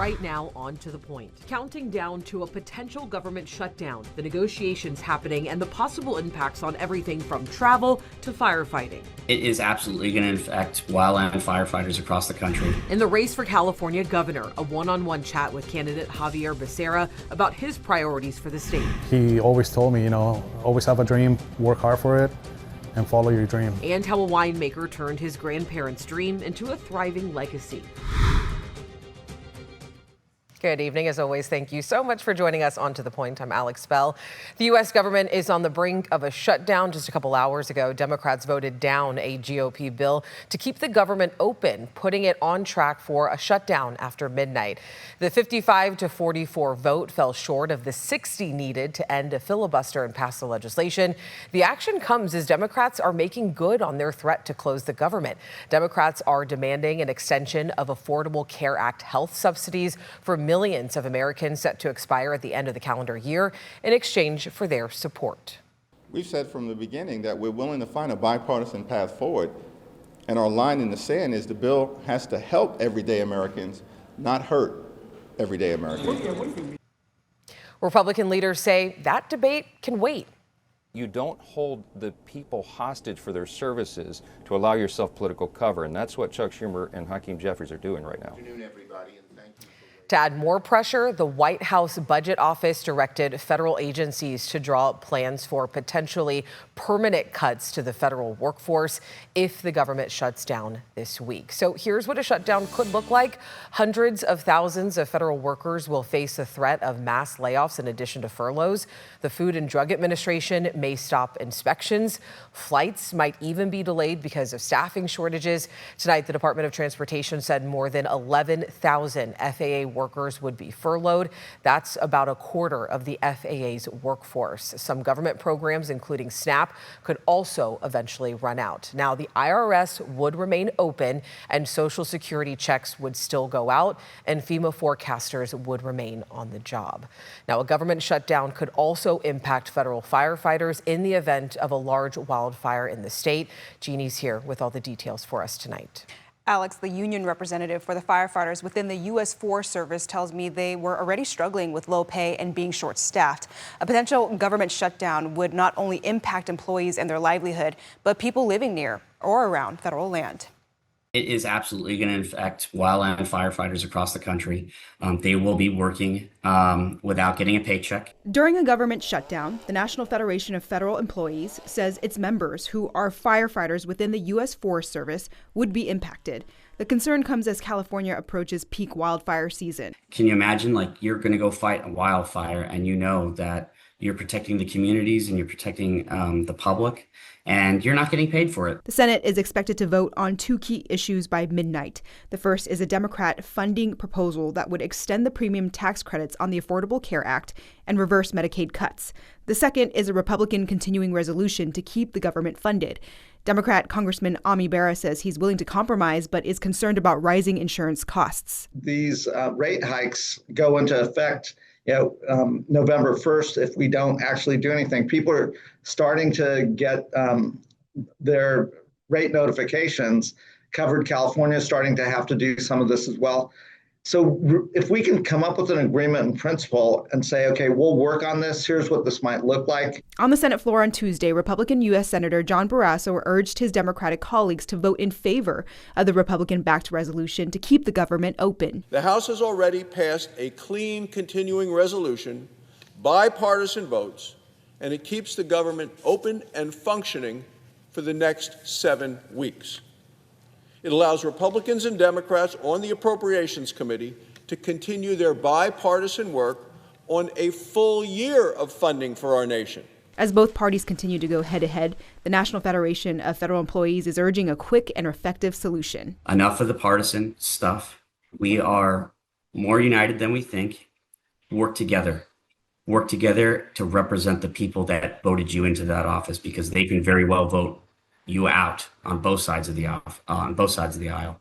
right now, on to the point. Counting down to a potential government shutdown, the negotiations happening, and the possible impacts on everything from travel to firefighting. It is absolutely going to affect wildland firefighters across the country. In the race for California governor, a one-on-one chat with candidate Javier Becerra about his priorities for the state. He always told me, always have a dream, work hard for it, and follow your dream. And how a winemaker turned his grandparents' dream into a thriving legacy. Good evening. As always, thank you so much for joining us on To The Point. I'm Alex Bell. The U.S. government is on the brink of a shutdown. Just a couple hours ago, Democrats voted down a GOP bill to keep the government open, putting it on track for a shutdown after midnight. The 55-44 vote fell short of the 60 needed to end a filibuster and pass the legislation. The action comes as Democrats are making good on their threat to close the government. Democrats are demanding an extension of Affordable Care Act health subsidies for millions of Americans set to expire at the end of the calendar year in exchange for their support. We've said from the beginning that we're willing to find a bipartisan path forward, and our line in the sand is the bill has to help everyday Americans, not hurt everyday Americans. Republican leaders say that debate can wait. You don't hold the people hostage for their services to allow yourself political cover, and that's what Chuck Schumer and Hakeem Jeffries are doing right now. Good afternoon, everybody, and thank you. To add more pressure, the White House Budget Office directed federal agencies to draw up plans for potentially permanent cuts to the federal workforce if the government shuts down this week. So here's what a shutdown could look like. Hundreds of thousands of federal workers will face the threat of mass layoffs in addition to furloughs. The Food and Drug Administration may stop inspections. Flights might even be delayed because of staffing shortages. Tonight, the Department of Transportation said more than 11,000 FAA workers would be furloughed. That's about a quarter of the FAA's workforce. Some government programs, including SNAP, could also eventually run out. Now, the IRS would remain open and Social Security checks would still go out, and FEMA forecasters would remain on the job. Now, a government shutdown could also impact federal firefighters in the event of a large wildfire in the state. Jeannie's here with all the details for us tonight. Alex, the union representative for the firefighters within the U.S. Forest Service, tells me they were already struggling with low pay and being short-staffed. A potential government shutdown would not only impact employees and their livelihood, but people living near or around federal land. It is absolutely going to affect wildland firefighters across the country. They will be working without getting a paycheck. During a government shutdown, the National Federation of Federal Employees says its members, who are firefighters within the U.S. Forest Service, would be impacted. The concern comes as California approaches peak wildfire season. Can you imagine, you're going to go fight a wildfire and you know that you're protecting the communities and you're protecting the public, and you're not getting paid for it. The Senate is expected to vote on two key issues by midnight. The first is a Democrat funding proposal that would extend the premium tax credits on the Affordable Care Act and reverse Medicaid cuts. The second is a Republican continuing resolution to keep the government funded. Democrat Congressman Ami Bera says he's willing to compromise, but is concerned about rising insurance costs. These rate hikes go into effect November 1st if we don't actually do anything. People are starting to get their rate notifications covered. California is starting to have to do some of this as well. So if we can come up with an agreement in principle and say, okay, we'll work on this, here's what this might look like. On the Senate floor on Tuesday, Republican U.S. Senator John Barrasso urged his Democratic colleagues to vote in favor of the Republican-backed resolution to keep the government open. The House has already passed a clean continuing resolution, bipartisan votes, and it keeps the government open and functioning for the next 7 weeks. It allows Republicans and Democrats on the Appropriations Committee to continue their bipartisan work on a full year of funding for our nation. As both parties continue to go head-to-head, the National Federation of Federal Employees is urging a quick and effective solution. Enough of the partisan stuff. We are more united than we think. Work together. Work together to represent the people that voted you into that office, because they can very well vote you out on both sides of the aisle.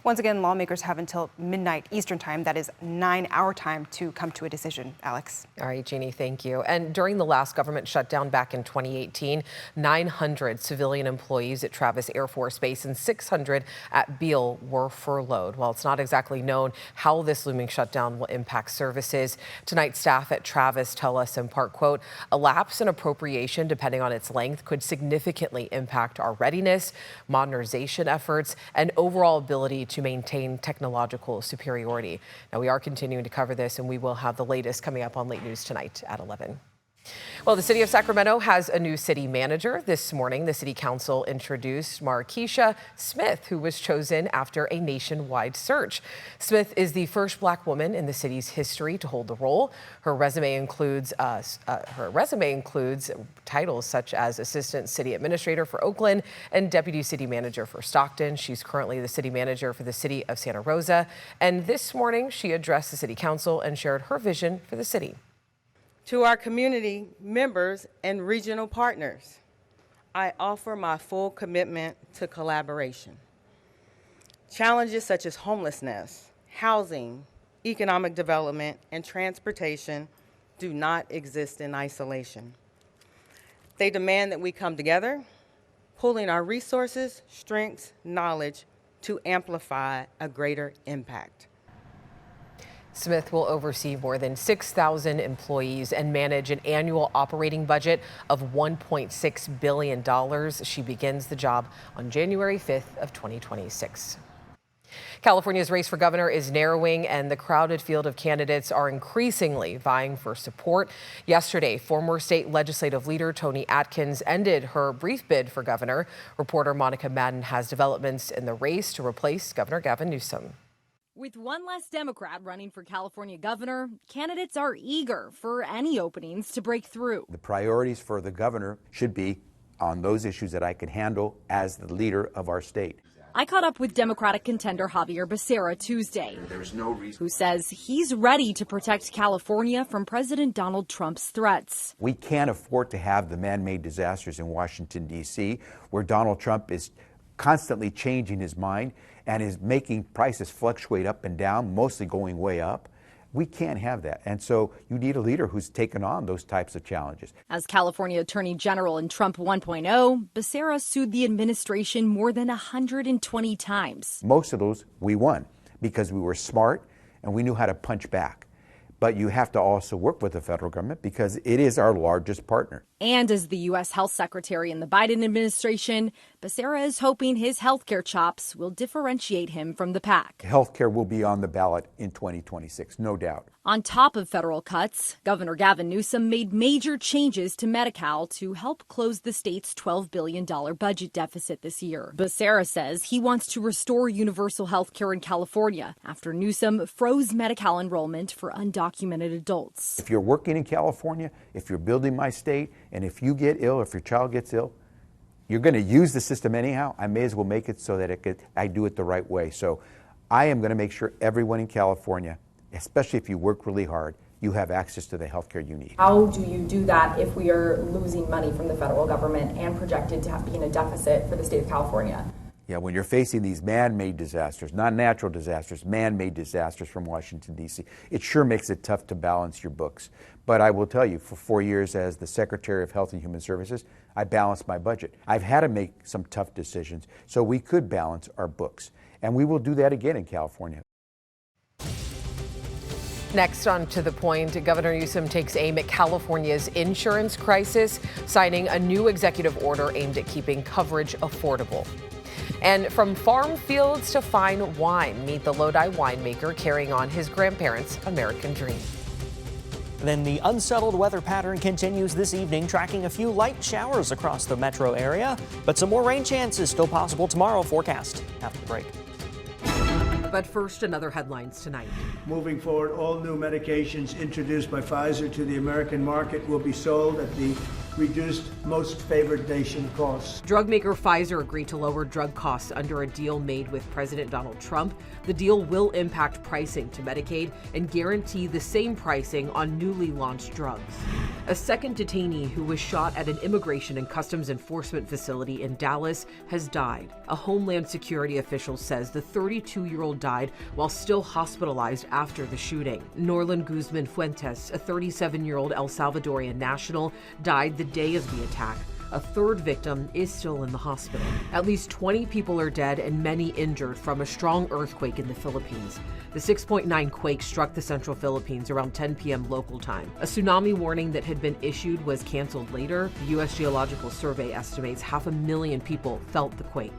Once again, lawmakers have until midnight Eastern time, that is 9 our time, to come to a decision. Alex. All right, Jeannie, thank you. And during the last government shutdown back in 2018, 900 civilian employees at Travis Air Force Base and 600 at Beale were furloughed. While it's not exactly known how this looming shutdown will impact services, tonight staff at Travis tell us in part, quote, a lapse in appropriation, depending on its length, could significantly impact our readiness, modernization efforts, and overall ability to maintain technological superiority. Now, we are continuing to cover this, and we will have the latest coming up on Late News tonight at 11. Well, the city of Sacramento has a new city manager. This morning, the city council introduced Markeisha Smith, who was chosen after a nationwide search. Smith is the first Black woman in the city's history to hold the role. Her resume includes titles such as Assistant City Administrator for Oakland and Deputy City Manager for Stockton. She's currently the city manager for the city of Santa Rosa. And this morning, she addressed the city council and shared her vision for the city. To our community members and regional partners, I offer my full commitment to collaboration. Challenges such as homelessness, housing, economic development, and transportation do not exist in isolation. They demand that we come together, pooling our resources, strengths, knowledge to amplify a greater impact. Smith will oversee more than 6,000 employees and manage an annual operating budget of $1.6 billion. She begins the job on January 5th of 2026. California's race for governor is narrowing, and the crowded field of candidates are increasingly vying for support. Yesterday, former state legislative leader Toni Atkins ended her brief bid for governor. Reporter Monica Madden has developments in the race to replace Governor Gavin Newsom. With one less Democrat running for California governor, candidates are eager for any openings to break through. The priorities for the governor should be on those issues that I can handle as the leader of our state. I caught up with Democratic contender Javier Becerra Tuesday, There's no reason. who says he's ready to protect California from President Donald Trump's threats. We can't afford to have the man-made disasters in Washington, D.C., where Donald Trump is constantly changing his mind and is making prices fluctuate up and down, mostly going way up. We can't have that. And so you need a leader who's taken on those types of challenges. As California Attorney General in Trump 1.0, Becerra sued the administration more than 120 times. Most of those we won because we were smart and we knew how to punch back. But you have to also work with the federal government because it is our largest partner. And as the U.S. Health Secretary in the Biden administration, Becerra is hoping his healthcare chops will differentiate him from the pack. Healthcare will be on the ballot in 2026, no doubt. On top of federal cuts, Governor Gavin Newsom made major changes to Medi-Cal to help close the state's $12 billion budget deficit this year. Becerra says he wants to restore universal health care in California after Newsom froze Medi-Cal enrollment for undocumented adults. If you're working in California, if you're building my state, and if you get ill, if your child gets ill, you're going to use the system anyhow. I may as well make it so that I do it the right way. So I am going to make sure everyone in California, especially if you work really hard, you have access to the health care you need. How do you do that if we are losing money from the federal government and projected to be in a deficit for the state of California? Yeah, when you're facing these man-made disasters, not natural disasters, man-made disasters from Washington, D.C., it sure makes it tough to balance your books. But I will tell you, for 4 years as the Secretary of Health and Human Services, I balanced my budget. I've had to make some tough decisions so we could balance our books. And we will do that again in California. Next, on To the Point, Governor Newsom takes aim at California's insurance crisis, signing a new executive order aimed at keeping coverage affordable. And from farm fields to fine wine, meet the Lodi winemaker carrying on his grandparents' American dream. Then the unsettled weather pattern continues this evening, tracking a few light showers across the metro area, but some more rain chances still possible tomorrow, forecast after the break. But first, another headlines tonight. Moving forward, all new medications introduced by Pfizer to the American market will be sold at the reduced most favored nation costs. Drug maker Pfizer agreed to lower drug costs under a deal made with President Donald Trump. The deal will impact pricing to Medicaid and guarantee the same pricing on newly launched drugs. A second detainee who was shot at an Immigration and Customs Enforcement facility in Dallas has died. A Homeland Security official says the 32-year-old died while still hospitalized after the shooting. Norland Guzman Fuentes, a 37-year-old El Salvadorian national, died the day of the attack. A third victim is still in the hospital. At least 20 people are dead and many injured from a strong earthquake in the Philippines. The 6.9 quake struck the central Philippines around 10 p.m. local time. A tsunami warning that had been issued was canceled later. The U.S. Geological Survey estimates 500,000 people felt the quake.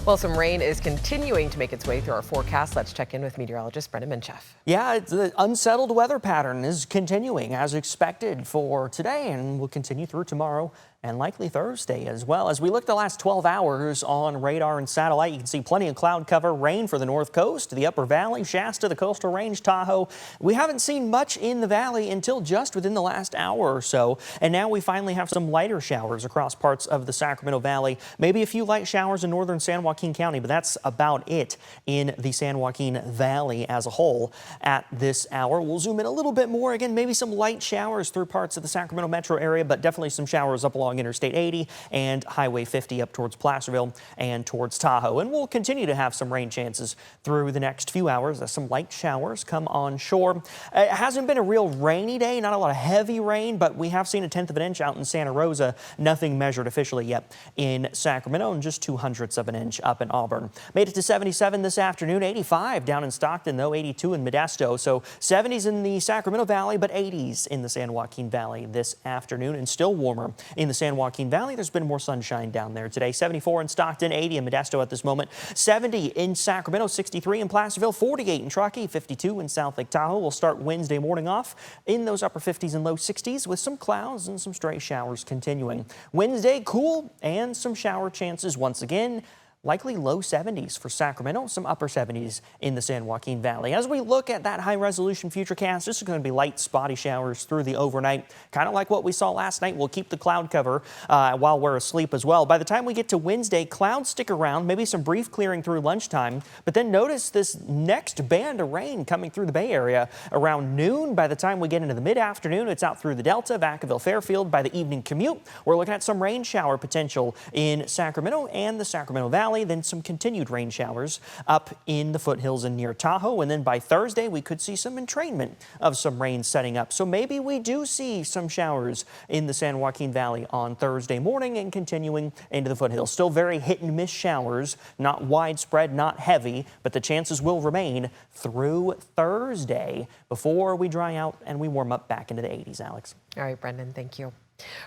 Well, some rain is continuing to make its way through our forecast. Let's check in with meteorologist Brendan Minchef. Yeah, the unsettled weather pattern is continuing as expected for today and will continue through tomorrow and likely Thursday as well. As we look the last 12 hours on radar and satellite, you can see plenty of cloud cover, rain for the north coast, the upper valley, Shasta, the coastal range, Tahoe. We haven't seen much in the valley until just within the last hour or so. And now we finally have some lighter showers across parts of the Sacramento Valley. Maybe a few light showers in northern San Joaquin County, but that's about it in the San Joaquin Valley as a whole at this hour. We'll zoom in a little bit more. Again, maybe some light showers through parts of the Sacramento metro area, but definitely some showers up along Interstate 80 and Highway 50 up towards Placerville and towards Tahoe. And we'll continue to have some rain chances through the next few hours as some light showers come on shore. It hasn't been a real rainy day, not a lot of heavy rain, but we have seen 1/10 of an inch out in Santa Rosa. Nothing measured officially yet in Sacramento, and just 0.02 of an inch up in Auburn. Made it to 77 this afternoon, 85 down in Stockton, though 82 in Modesto. So 70s in the Sacramento Valley, but 80s in the San Joaquin Valley this afternoon, and still warmer in the San Joaquin Valley. There's been more sunshine down there today. 74 in Stockton, 80 in Modesto at this moment, 70 in Sacramento, 63 in Placerville, 48 in Truckee, 52 in South Lake Tahoe. We'll start Wednesday morning off in those upper 50s and low 60s with some clouds and some stray showers continuing. Wednesday, cool and some shower chances once again. Likely low 70s for Sacramento, some upper 70s in the San Joaquin Valley. As we look at that high-resolution futurecast, this is going to be light, spotty showers through the overnight, kind of like what we saw last night. We'll keep the cloud cover while we're asleep as well. By the time we get to Wednesday, clouds stick around, maybe some brief clearing through lunchtime, but then notice this next band of rain coming through the Bay Area around noon. By the time we get into the mid-afternoon, it's out through the Delta, Vacaville, Fairfield. By the evening commute, we're looking at some rain shower potential in Sacramento and the Sacramento Valley. Then some continued rain showers up in the foothills and near Tahoe. And then by Thursday, we could see some entrainment of some rain setting up. So maybe we do see some showers in the San Joaquin Valley on Thursday morning and continuing into the foothills. Still very hit and miss showers, not widespread, not heavy, but the chances will remain through Thursday before we dry out and we warm up back into the 80s, Alex. All right, Brendan, thank you.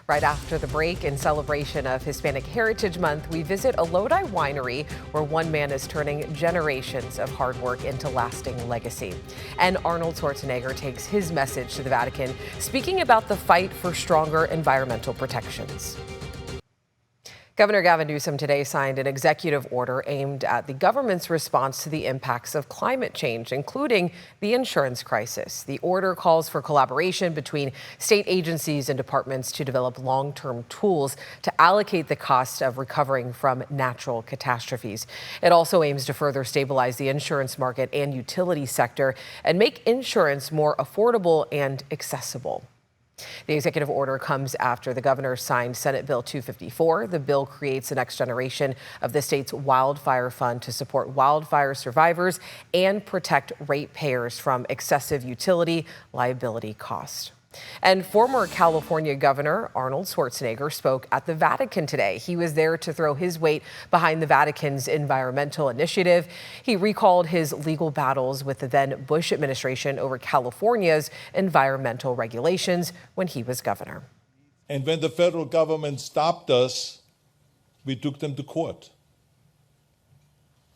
Right after the break, in celebration of Hispanic Heritage Month, we visit a Lodi winery where one man is turning generations of hard work into lasting legacy. And Arnold Schwarzenegger takes his message to the Vatican, speaking about the fight for stronger environmental protections. Governor Gavin Newsom today signed an executive order aimed at the government's response to the impacts of climate change, including the insurance crisis. The order calls for collaboration between state agencies and departments to develop long-term tools to allocate the cost of recovering from natural catastrophes. It also aims to further stabilize the insurance market and utility sector and make insurance more affordable and accessible. The executive order comes after the governor signed Senate Bill 254. The bill creates the next generation of the state's wildfire fund to support wildfire survivors and protect ratepayers from excessive utility liability costs. And former California Governor Arnold Schwarzenegger spoke at the Vatican today. He was there to throw his weight behind the Vatican's environmental initiative. He recalled his legal battles with the then Bush administration over California's environmental regulations when he was governor. And when the federal government stopped us, we took them to court.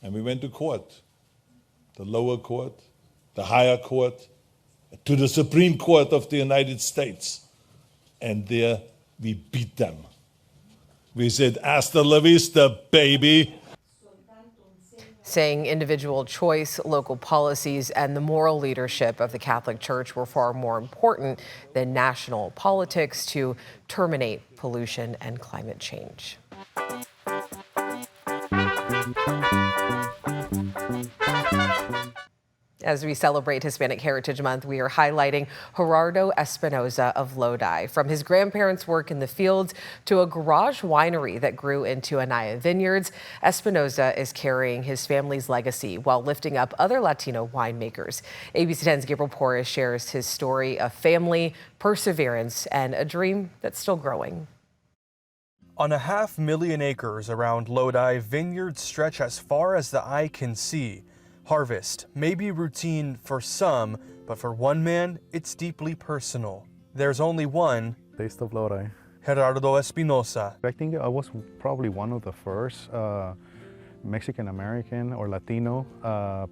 And we went to court, the lower court, the higher court, to the Supreme Court of the United States. And there we beat them. We said, hasta la vista, baby. saying individual choice, local policies, and the moral leadership of the Catholic Church were far more important than national politics to terminate pollution and climate change. As we celebrate Hispanic Heritage Month, we are highlighting Gerardo Espinoza of Lodi. From his grandparents' work in the fields to a garage winery that grew into Anaya Vineyards, Espinoza is carrying his family's legacy while lifting up other Latino winemakers. ABC 10's Gabriel Porras shares his story of family, perseverance, and a dream that's still growing. On 500,000 acres around Lodi, vineyards stretch as far as the eye can see. Harvest may be routine for some, but for one man, it's deeply personal. There's only one. Taste of Lodi. Gerardo Espinoza. I think I was probably one of the first Mexican-American or Latino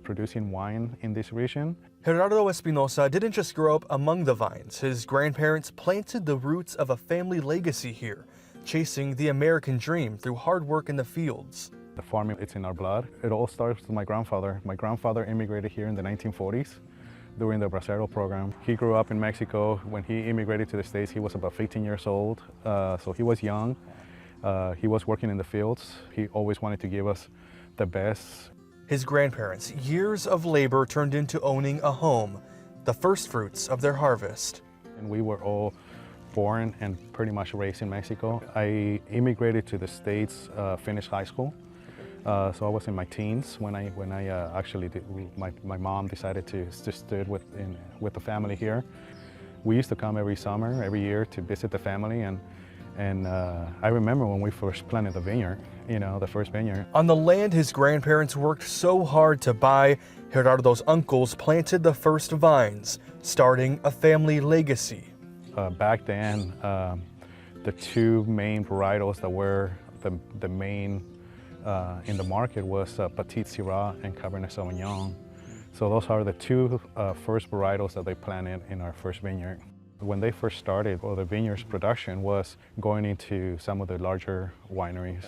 producing wine in this region. Gerardo Espinoza didn't just grow up among the vines. His grandparents planted the roots of a family legacy here, chasing the American dream through hard work in the fields. The farming, it's in our blood. It all starts with my grandfather. My grandfather immigrated here in the 1940s during the Bracero program. He grew up in Mexico. When he immigrated to the States, he was about 15 years old, so he was young. He was working in the fields. He always wanted to give us the best. His grandparents' years of labor turned into owning a home, the first fruits of their harvest. And we were all born and pretty much raised in Mexico. I immigrated to the States, finished high school. So I was in my teens when I actually did, my mom decided to stay with the family here. We used to come every summer, every year to visit the family, and I remember when we first planted the vineyard, the first vineyard. On the land his grandparents worked so hard to buy, Gerardo's uncles planted the first vines, starting a family legacy. Back then, the two main varietals that were the main in the market was Petite Syrah and Cabernet Sauvignon. So those are the two first varietals that they planted in our first vineyard. When they first started, the vineyard's production was going into some of the larger wineries.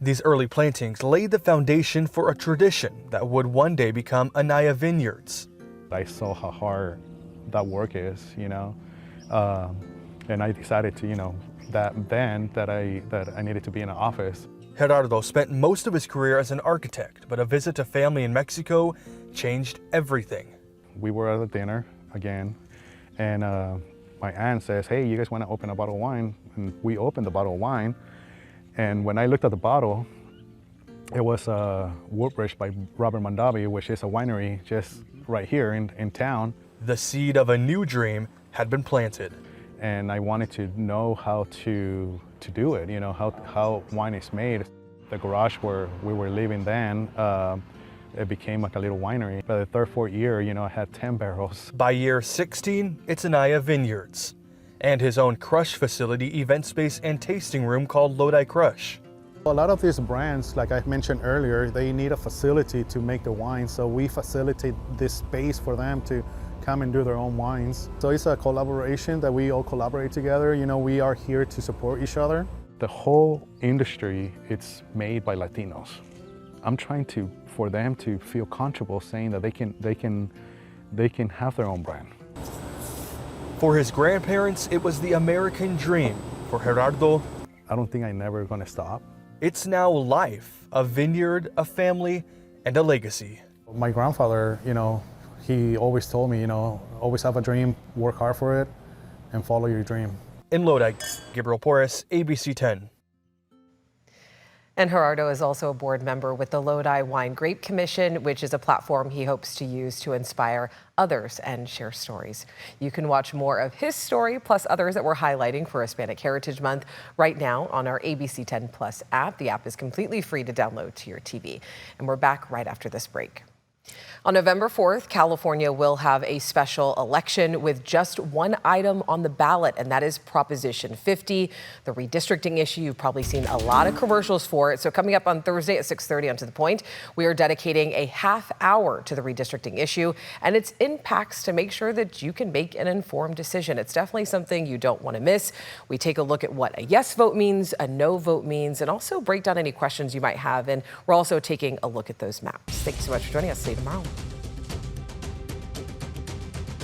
These early plantings laid the foundation for a tradition that would one day become Anaya Vineyards. I saw how hard that work is, and I decided to, that I needed to be in an office. Gerardo spent most of his career as an architect, but a visit to family in Mexico changed everything. We were at a dinner again, and my aunt says, "Hey, you guys want to open a bottle of wine?" And we opened the bottle of wine, and when I looked at the bottle, it was Woodbridge by Robert Mondavi, which is a winery just right here in town. The seed of a new dream had been planted. And I wanted to know how to do it, how wine is made. The garage where we were living then, it became like a little winery. By the third, fourth year, I had 10 barrels. By year 16, it's Anaya Vineyards, and his own crush facility, event space, and tasting room called Lodi Crush. A lot of these brands, like I mentioned earlier, they need a facility to make the wine, so we facilitate this space for them to come and do their own wines. So it's a collaboration that we all collaborate together. We are here to support each other. The whole industry, it's made by Latinos. I'm trying for them to feel comfortable saying that they can have their own brand. For his grandparents, it was the American dream. For Gerardo, I don't think I'm never gonna stop. It's now life, a vineyard, a family, and a legacy. My grandfather, he always told me, always have a dream, work hard for it, and follow your dream. In Lodi, Gabriel Porras, ABC 10. And Gerardo is also a board member with the Lodi Wine Grape Commission, which is a platform he hopes to use to inspire others and share stories. You can watch more of his story, plus others that we're highlighting for Hispanic Heritage Month right now on our ABC 10 Plus app. The app is completely free to download to your TV. And we're back right after this break. On November 4th, California will have a special election with just one item on the ballot, and that is Proposition 50, the redistricting issue. You've probably seen a lot of commercials for it. So coming up on Thursday at 6:30 on To the Point, we are dedicating a half hour to the redistricting issue and its impacts to make sure that you can make an informed decision. It's definitely something you don't want to miss. We take a look at what a yes vote means, a no vote means, and also break down any questions you might have. And we're also taking a look at those maps. Thank you so much for joining us. See you tomorrow.